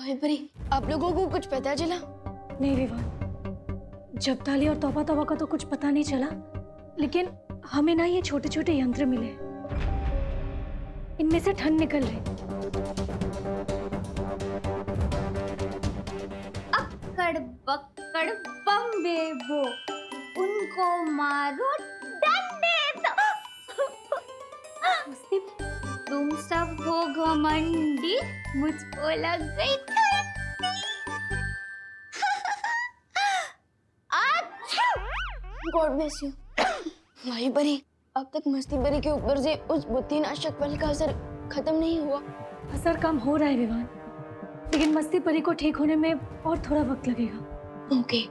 भाई परी, आप लोगों को कुछ पता चला? नहीं विवान, जब्ताली और तौबा तौबा का तो कुछ पता नहीं चला, लेकिन हमें ना ये छोटे छोटे यंत्र मिले, इनमें से ठंड निकल रही। अक्कड़ बक्कड़ बम्बेबो, उनको मारो डंडे से। तुम सब हो घमंडी, मुझको लग गई ठंडी। अच्छा गॉड ब्लेस यू। भाई परी, अब तक मस्ती परी के ऊपर से उस बुद्धिनाशक पल का असर खत्म नहीं हुआ। असर कम हो रहा है विवान, लेकिन मस्ती परी को ठीक होने में और थोड़ा वक्त लगेगा। ओके,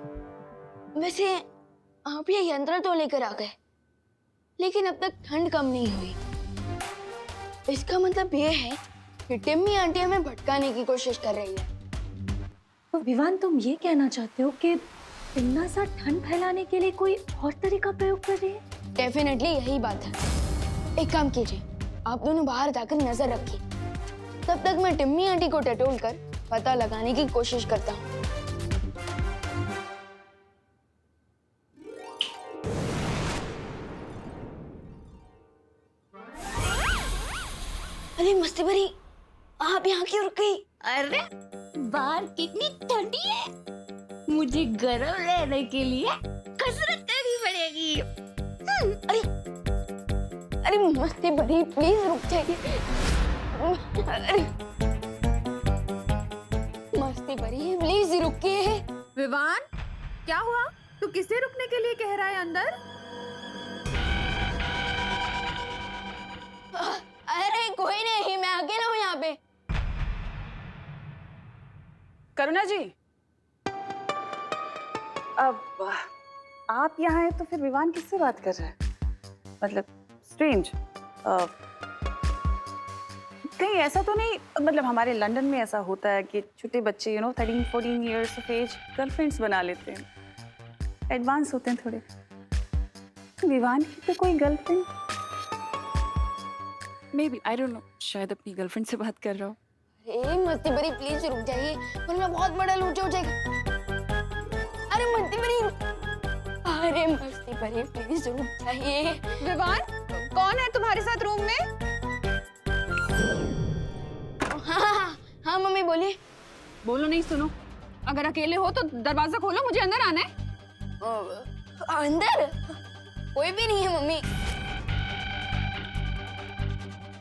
वैसे आप ये यंत्र तो लेकर आ गए, लेकिन अब तक ठंड कम नहीं हुई। इसका मतलब ये है कि टिम्मी आंटी हमें भटकाने की कोशिश कर रही है। तो विवान, तुम ये कहना चाहते हो कि इतना सा ठंड फैलाने के लिए कोई और तरीका प्रयोग कर रही है? डेफिनेटली यही बात है। एक काम कीजिए, आप दोनों बाहर जाकर नजर रखिए, तब तक मैं टिम्मी आंटी को टटोल कर पता लगाने की कोशिश करता हूँ। अरे मस्ती भरी, आप यहाँ क्यों रुक गई? अरे बाहर कितनी ठंडी है, मुझे गर्म लेने के लिए कसरत करनी पड़ेगी। अरे मस्ती भरी, प्लीज रुक जाइए। अरे मस्ती भरी, प्लीज रुकिए। विवान, क्या हुआ? तू किसे रुकने के लिए कह रहा है अंदर? अरे कोई नहीं, मैं अकेला हूँ यहाँ पे। करुणा जी, अब आप यहाँ हैं तो फिर विवान किससे बात कर रहा है? मतलब स्ट्रेंज। कहीं ऐसा तो नहीं, मतलब हमारे लंदन में ऐसा होता है कि छोटे बच्चे 13-14 इयर्स ऑफ एज गर्लफ्रेंड्स बना लेते हैं, एडवांस होते हैं थोड़े। विवान की तो कोई girlfriend may be, I don't know, शायद अपनी गर्लफ्रेंड से बात कर रहा हो। अरे मस्ती भरी, प्लीज रुक जाइए, वरना बहुत बड़ा लूचा हो जाएगा। अरे मस्ती भरी, अरे मस्ती भरी, प्लीज रुक जाइए। विवान, कौन है तुम्हारे साथ रूम में? हाँ मम्मी बोलिए। बोलो नहीं, सुनो। अगर अकेले हो तो दरवाजा खोलो, मुझे अंदर आना है। अंदर कोई भी नहीं है मम्मी।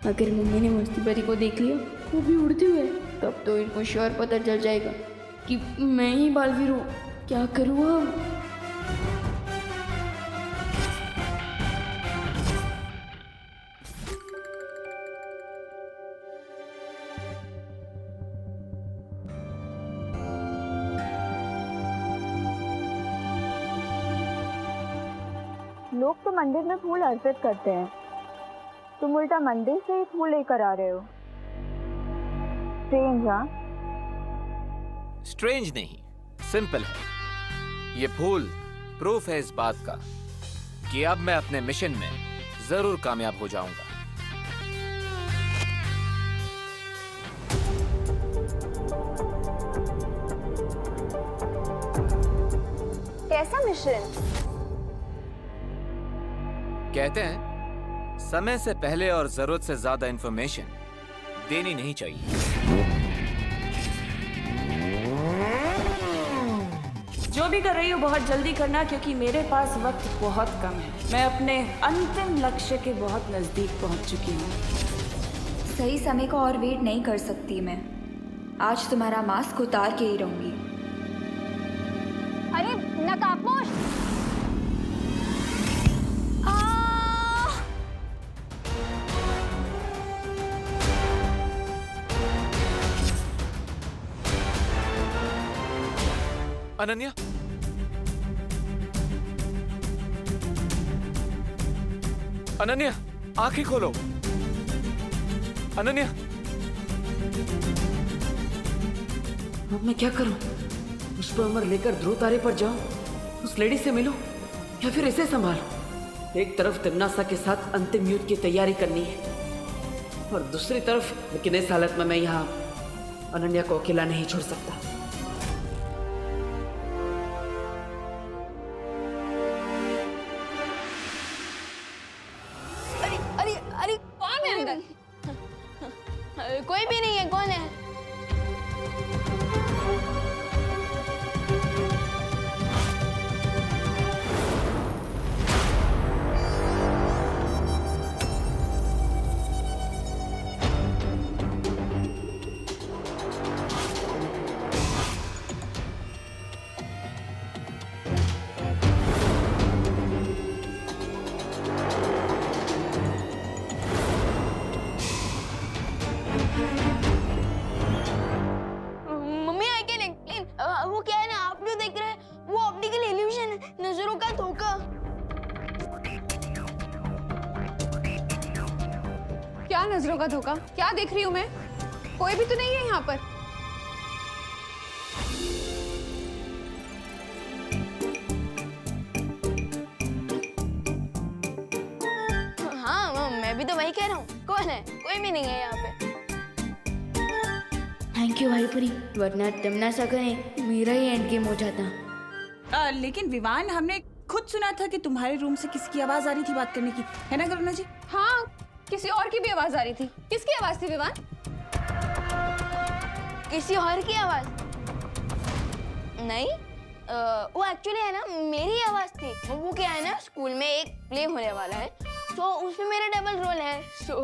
अगर मम्मी ने मस्ती परी को देख लिया, वो भी उड़ते हुए, तब तो इनको श्योर पता चल जाएगा कि मैं ही बालवीर हूँ। क्या करूँ अब? लोग तो मंदिर में फूल अर्पित करते हैं, तुम उल्टा मंदिर से ही फूल लेकर आ रहे हो। स्ट्रेंज। हाँ, स्ट्रेंज नहीं, सिंपल है। ये फूल प्रूफ है इस बात का कि अब मैं अपने मिशन में जरूर कामयाब हो जाऊंगा। कैसा मिशन? कहते हैं समय से पहले और जरूरत से ज्यादा इंफॉर्मेशन देनी नहीं चाहिए। जो भी कर रही हो बहुत जल्दी करना, क्योंकि मेरे पास वक्त बहुत कम है। मैं अपने अंतिम लक्ष्य के बहुत नजदीक पहुंच चुकी हूँ। सही समय को और वेट नहीं कर सकती मैं। आज तुम्हारा मास्क उतार के ही रहूंगी। अरे नकाबपोश! अनन्या, अनन्या, आंखें खोलो। अनन्या, अब मैं क्या करूं? उस पर अमर लेकर ध्रुव तारे पर जाऊं, उस लेडी से मिलूं, या फिर इसे संभालूं? एक तरफ तिमनासा के साथ अंतिम युद्ध की तैयारी करनी है और दूसरी तरफ, लेकिन इस हालत में मैं यहाँ अनन्या को अकेला नहीं छोड़ सकता। अरे अरे अरे कौन है अंदर? कोई भी नहीं है, कौन है? Mummy I can explain. वो क्या है ना, आप जो देख रहे हैं वो ऑप्टिकल इल्यूशन है, नजरों का धोखा। क्या नजरों का धोखा? क्या देख रही हूँ मैं? कोई भी तो नहीं है यहाँ पर। हाँ मैं भी तो वही कह रहा हूँ, कौन है? कोई भी नहीं है यहाँ पे। थैंक यू भाई परी, वरना तुम ना सके मेरा ही एंड गेम हो जाता। लेकिन विवान, हमने खुद सुना था कि तुम्हारे रूम से किसी की आवाज आ रही थी बात करने की, है ना करुणा जी? हाँ, किसी और की भी आवाज आ रही थी। किसकी आवाज थी विवान? किसी और की आवाज नहीं, वो एक्चुअली है ना मेरी आवाज थी। वो क्या है ना, स्कूल में एक प्ले होने वाला है, तो उसमें मेरा डबल रोल है, सो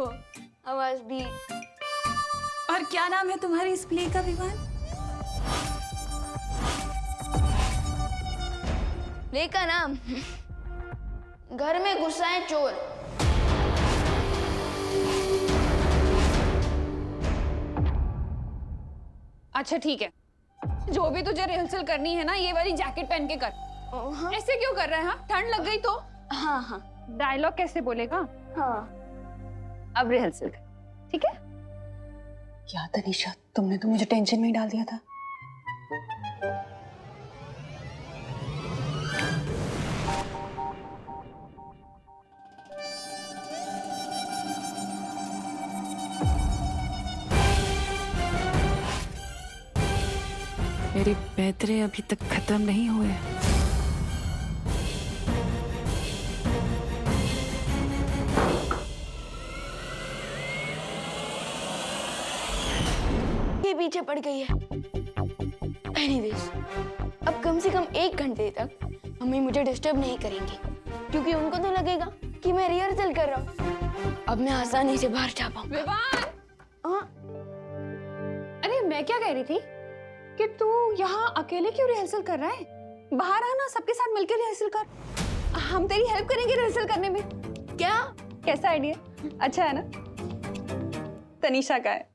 आवाज भी। और क्या नाम है तुम्हारे इस प्ले का विवान? प्ले का नाम घर में गुस्सा है चोर। अच्छा ठीक है, जो भी तुझे रिहर्सल करनी है ना, ये वाली जैकेट पहन के कर। हाँ ऐसे क्यों कर रहा है? हाँ, ठंड लग गई तो? हाँ हाँ डायलॉग कैसे बोलेगा? हाँ। अब रिहर्सल कर, ठीक है? क्या तनीषा, तुमने तो मुझे टेंशन में ही डाल दिया था। मेरे पैतरे अभी तक खत्म नहीं हुए। ये पीछे पड़ गई है। एनीवेज, अब कम से कम 1 घंटे तक मम्मी मुझे डिस्टर्ब नहीं करेंगी, क्योंकि उनको तो लगेगा कि मैं रिहर्सल कर रहा हूँ। अब मैं आसानी से बाहर जा पाऊंगा। विवान! हाँ? अरे मैं क्या कह रही थी कि तू यहाँ अकेले क्यों रिहर्सल कर रहा है? बाहर आना, सबके साथ मिलकर रिहर्सल कर। हम तेरी हेल्प करेंगे रिहर्सल करने में। क्या? कैसा आइडिया? अच्छा है ना? तनीषा का है।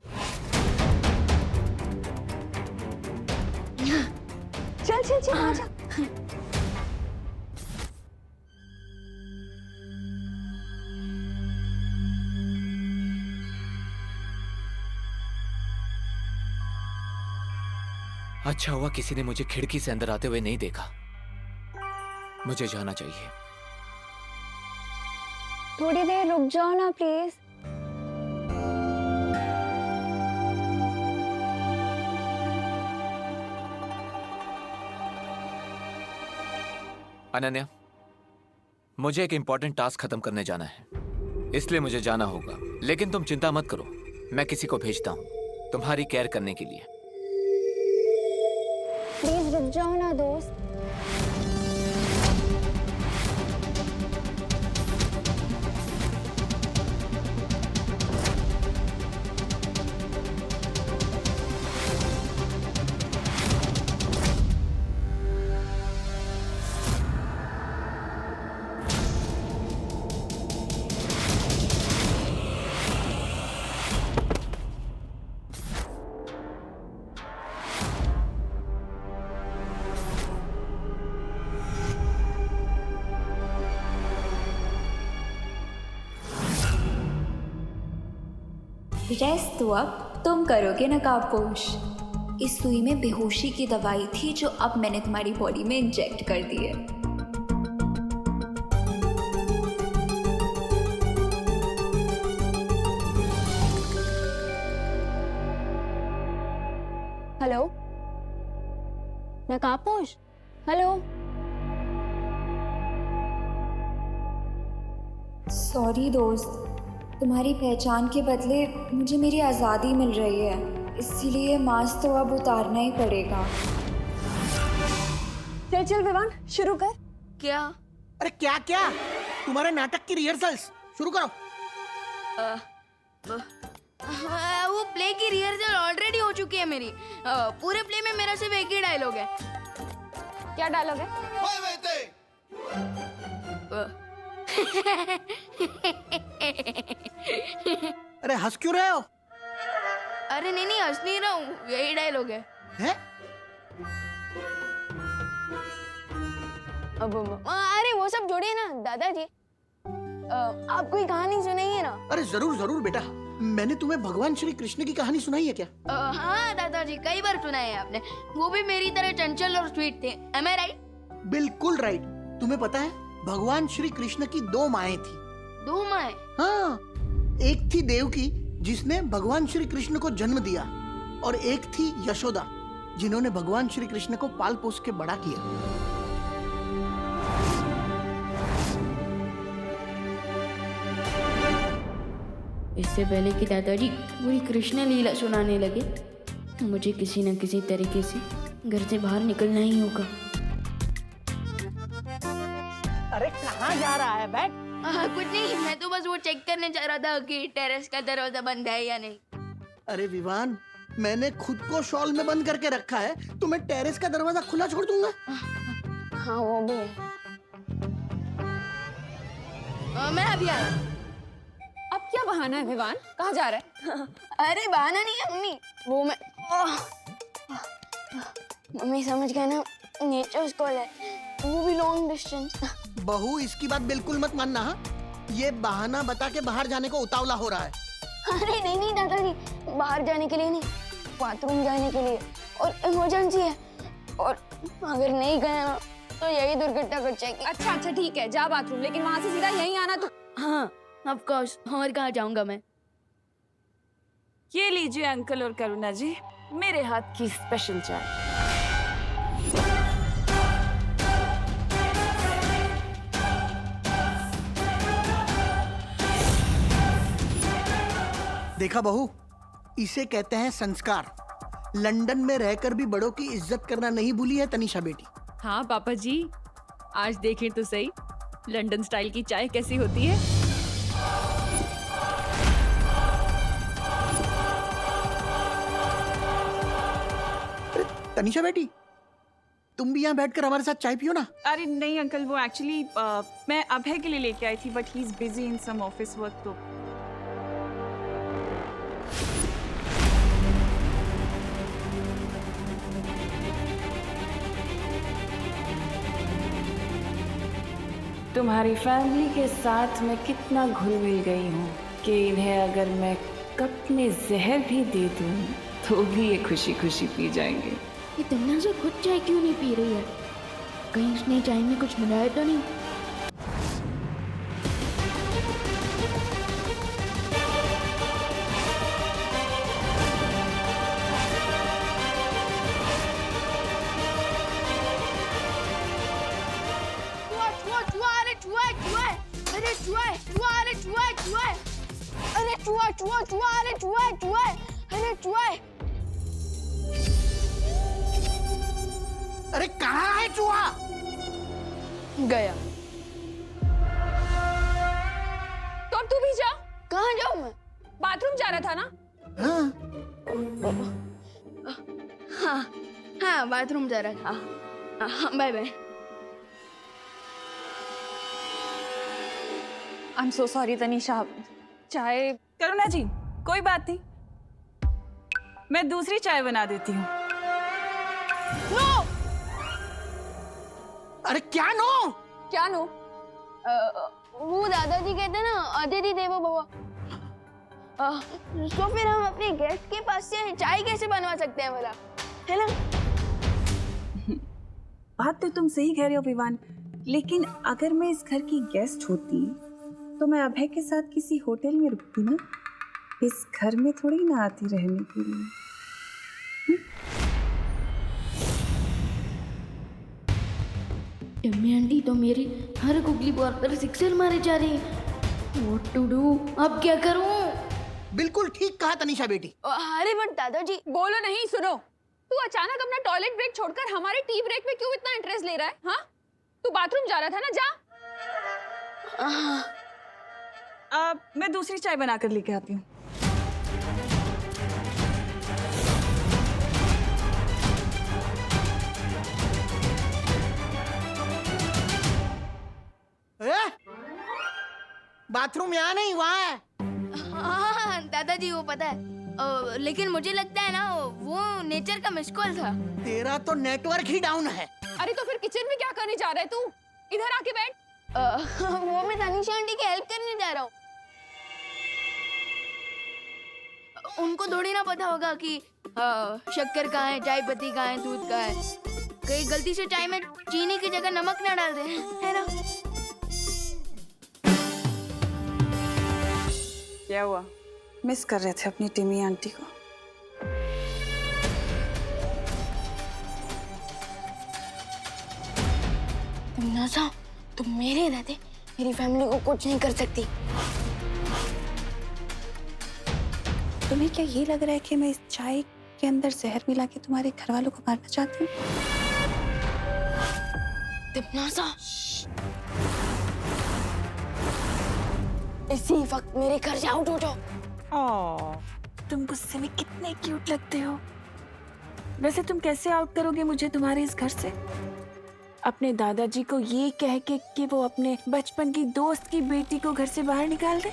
चल चल चल आजा। अच्छा हुआ किसी ने मुझे खिड़की से अंदर आते हुए नहीं देखा। मुझे जाना चाहिए। थोड़ी देर रुक जाओ ना प्लीज। अनन्या, मुझे एक इंपॉर्टेंट टास्क खत्म करने जाना है, इसलिए मुझे जाना होगा। लेकिन तुम चिंता मत करो, मैं किसी को भेजता हूँ तुम्हारी केयर करने के लिए। प्लीज रुक जाओ ना दोस्त। रेस्ट तो अब तुम करोगे नकाबपोश। इस सुई में बेहोशी की दवाई थी जो अब मैंने तुम्हारी बॉडी में इंजेक्ट कर दी है। Hello नकाबपोश, hello. सॉरी दोस्त, तुम्हारी पहचान के बदले मुझे मेरी आज़ादी मिल रही है, इसीलिए मास्क तो अब उतारना ही पड़ेगा। चल चल विवान, शुरू कर। क्या? अरे क्या क्या, तुम्हारे नाटक की रिहर्सल्स शुरू करो। वो प्ले की रिहर्सल ऑलरेडी हो चुकी है मेरी। पूरे प्ले में मेरा सिर्फ एक ही डायलॉग है। क्या डायलॉग है? अरे हंस क्यों रहे हो? अरे नहीं हंस नहीं रहा हूँ, यही डायलॉग है। हैं? अरे वो सब छोड़िए ना दादाजी, आप कोई कहानी सुनाइए ना। अरे जरूर जरूर बेटा, मैंने तुम्हें भगवान श्री कृष्ण की कहानी सुनाई है क्या? हाँ दादाजी, कई बार सुनाई है आपने। वो भी मेरी तरह चंचल और स्वीट थे। Am I right? बिल्कुल राइट। तुम्हें पता है भगवान श्री कृष्ण की 2 माएं थी। 2 माएं? हाँ, एक थी देवकी जिसने भगवान श्री कृष्ण को जन्म दिया, और एक थी यशोदा जिन्होंने भगवान श्री कृष्ण को पाल पोस के बड़ा किया। इससे पहले कि दादाजी पूरी कृष्ण लीला सुनाने लगे, मुझे किसी न किसी तरीके से घर से बाहर निकलना ही होगा। अरे कहाँ जा रहा है? बैठ। कुछ नहीं, मैं तो बस वो चेक करने जा रहा था कि टेरेस का दरवाजा बंद है या नहीं। अरे विवान, मैंने खुद को शॉल में बंद करके रखा है, तो मैं टेरेस का दरवाजा खुला छोड़ दूंगा? हाँ वो भी है। मैं अभी आ रहा। अब क्या बहाना है विवान, कहाँ जा रहा है? अरे बहाना नहीं है मम्मी, वो मैं मम्मी समझ गए ना, नेचर्स कॉल है, वो भी लॉन्ग डिस्टेंस। बहू इसकी बात बिल्कुल मत मानना। हाँ, ये बहाना बता के बाहर जाने को उतावला हो रहा है। अरे नहीं दादाजी, बाहर जाने के लिए नहीं, बाथरूम जाने के लिए, और इमरजेंसी है, और अगर नहीं गया तो यही दुर्घटना घट जाएगी। अच्छा ठीक है, जा बाथरूम, लेकिन वहाँ से सीधा यहीं आना तू। हाँ ऑफ कोर्स, और कहाँ जाऊंगा मैं। ये लीजिए अंकल और करुणा जी, मेरे हाथ की स्पेशल चाय। देखा बहू, इसे कहते हैं संस्कार। लंदन में रहकर भी बड़ों की इज्जत करना नहीं भूली है तनीषा बेटी। हाँ पापा जी, आज देखें तो सही लंदन स्टाइल की चाय कैसी होती है। तनीषा बेटी, तुम भी यहाँ बैठकर हमारे साथ चाय पियो ना। अरे नहीं अंकल, वो एक्चुअली मैं अभय के लिए लेके आई थी, but he is busy in some office work. तो तुम्हारी फैमिली के साथ मैं कितना घुल मिल गई हूँ कि इन्हें अगर मैं कप में जहर भी दे दूँ तो भी ये खुशी खुशी पी जाएंगे। ये तन्ना से खुद चाय क्यों नहीं पी रही है? कहीं उसने चाय में कुछ मिलाया तो नहीं? अरे कहाँ है चूहा? गया। तो अब तू भी जा। कहाँ जाऊँ मैं? बाथरूम जा रहा था ना? हाँ हाँ बाथरूम जा रहा था। Bye bye. I am so sorry Tanisha, chai. Karuna जी कोई बात नहीं, मैं दूसरी चाय बना देती हूँ। अरे क्या नो? क्या नो? वो दादाजी कहते हैं ना, अतिथि देवो भव। तो फिर हम अपने गेस्ट के पास से चाय कैसे बनवा सकते हैं भला, है ना? बात तो तुम सही कह रहे हो विवान, लेकिन अगर मैं इस घर की गेस्ट होती तो मैं अभय के साथ किसी होटल में रुकती ना, इस घर में थोड़ी ना आती रहने के लिए। टिम्मी आंटी तो मेरी हर गुगली बॉल पर सिक्सर मारे जा रही है। What to do? अब क्या करूं? बिल्कुल ठीक कहा तनिषा बेटी। अरे बट दादाजी। बोलो नहीं, सुनो। तू अचानक अपना टॉयलेट ब्रेक छोड़कर हमारे टी ब्रेक में क्यों इतना इंटरेस्ट ले रहा है? हाँ, तू बाथरूम जा रहा था ना, जा। मैं दूसरी चाय बना कर लेके आती हूँ। बाथरूम यहाँ नहीं, वहाँ है। हाँ दादाजी वो पता है, लेकिन मुझे लगता है ना वो नेचर का मिस कॉल था। तेरा तो नेटवर्क ही डाउन है। अरे तो फिर किचन में क्या करने जा रहा है तू? इधर आके बैठ। वो मैं तनिषा आंटी की हेल्प करने जा रहा हूँ। उनको थोड़ी ना पता होगा कि शक्कर कहाँ है, चाय पत्ती कहाँ है, दूध कहाँ है। कहीं गलती से चाय में चीनी की जगह नमक ना डाल दे, है ना? क्या हुआ? मिस कर रहे थे अपनी टिम्मी आंटी को? नाज़ा, तुम मेरे रहते मेरी फैमिली को कुछ नहीं कर सकती। तुम्हें क्या ये लग रहा है कि मैं इस चाय के अंदर जहर मिला के तुम्हारे घर वालों को मारना चाहती हूँ? नाज़ा, इसी वक्त मेरे घर से आउट हो जाओ। तुम गुस्से में कितने क्यूट लगते हो। वैसे तुम कैसे आउट करोगे मुझे तुम्हारे इस घर से? अपने दादाजी को ये कह के कि वो अपने बचपन की दोस्त की बेटी को घर से बाहर निकाल दे,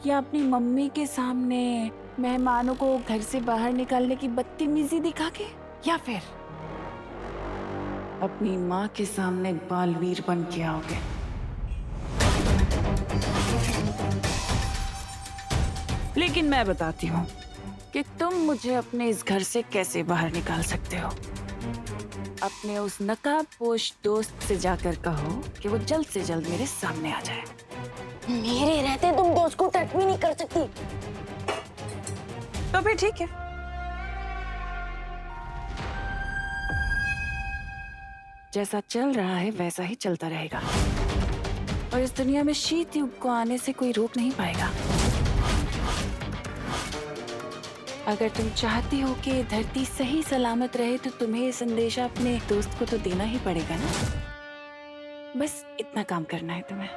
या अपनी मम्मी के सामने मेहमानों को घर से बाहर निकालने की बदतमीजी दिखा के, या फिर अपनी माँ के सामने बालवीर बन के आओगे? लेकिन मैं बताती हूँ कि तुम मुझे अपने इस घर से कैसे बाहर निकाल सकते हो। अपने उस नकाबपोश दोस्त से जाकर कहो कि वो जल्द से जल्द मेरे सामने आ जाए। मेरे रहते तुम दोस्त को टच भी नहीं कर सकती। तो फिर ठीक है, जैसा चल रहा है वैसा ही चलता रहेगा, और इस दुनिया में शीत युग को आने से कोई रोक नहीं पाएगा। अगर तुम चाहती हो कि ये धरती सही सलामत रहे तो तुम्हें ये संदेशा अपने दोस्त को तो देना ही पड़ेगा ना। बस इतना काम करना है तुम्हें।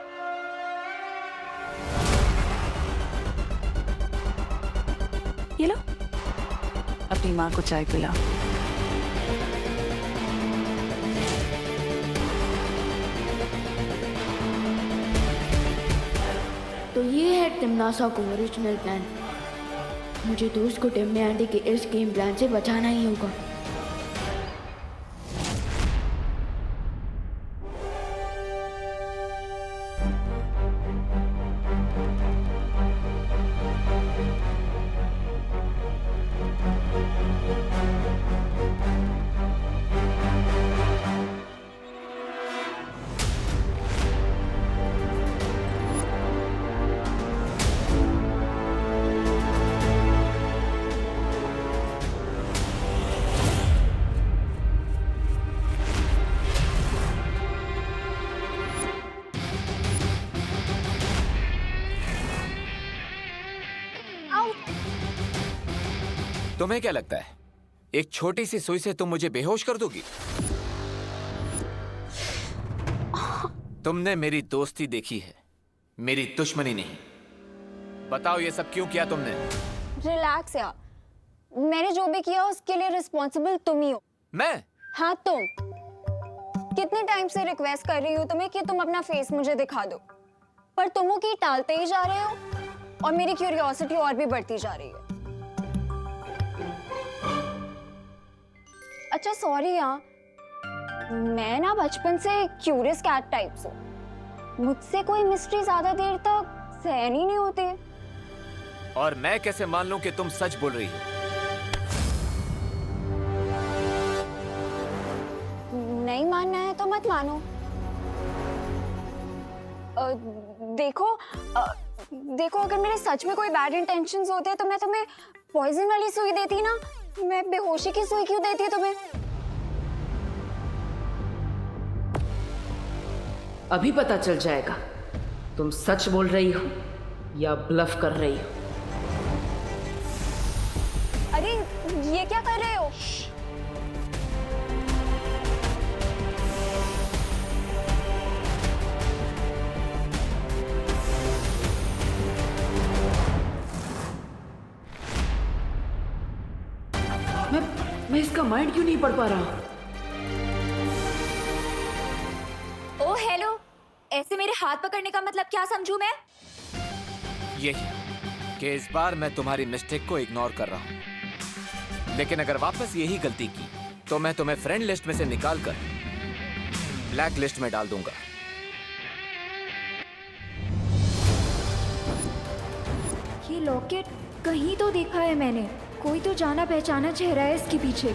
ये लो, अपनी माँ को चाय पिलाओ। तो ये है टिम्नासा का ओरिजिनल प्लान। मुझे दोस्त को टिम्मी आंटी के इस गेम प्लान से बचाना ही होगा। तुम्हें क्या लगता है एक छोटी सी सुई से तुम मुझे बेहोश कर दोगी? तुमने मेरी दोस्ती देखी है, मेरी दुश्मनी नहीं। बताओ ये सब क्यों किया तुमने? रिलैक्स यार, मैंने जो भी किया उसके लिए रिस्पॉन्सिबल तुम ही हो। मैं? हाँ तुम। कितने टाइम से रिक्वेस्ट कर रही हूँ तुम्हें कि तुम अपना फेस मुझे दिखा दो, पर तुम वो की टालते ही जा रहे हो और मेरी क्यूरियोसिटी और भी बढ़ती जा रही है। अच्छा सॉरी यार, मैं ना बचपन से क्यूरियस कैट टाइप से, मुझसे कोई मिस्ट्री ज्यादा देर तक सहन ही नहीं होती। और मैं कैसे मान लूं कि तुम सच बोल रही हो? नहीं मानना है तो मत मानो। देखो अगर मेरे सच में कोई बैड इंटेंशंस होते तो मैं तुम्हें पॉइजन वाली सुई देती ना, मैं बेहोशी की सुई क्यों देती तुम्हें? अभी पता चल जाएगा तुम सच बोल रही हो या ब्लफ कर रही हो। अरे ये क्या कर रहे हो? मैं इसका माइंड क्यों नहीं पढ़ पा रहा? ओ हेलो, ऐसे मेरे हाथ पकड़ने का मतलब क्या समझूं मैं? यही कि इस बार मैं तुम्हारी मिस्टेक को इग्नोर कर रहा हूं, लेकिन अगर वापस यही गलती की तो मैं तुम्हें फ्रेंड लिस्ट में से निकालकर ब्लैक लिस्ट में डाल दूंगा। ये लॉकेट कहीं तो देखा है मैंने, कोई तो जाना पहचाना चेहरा है इसके पीछे।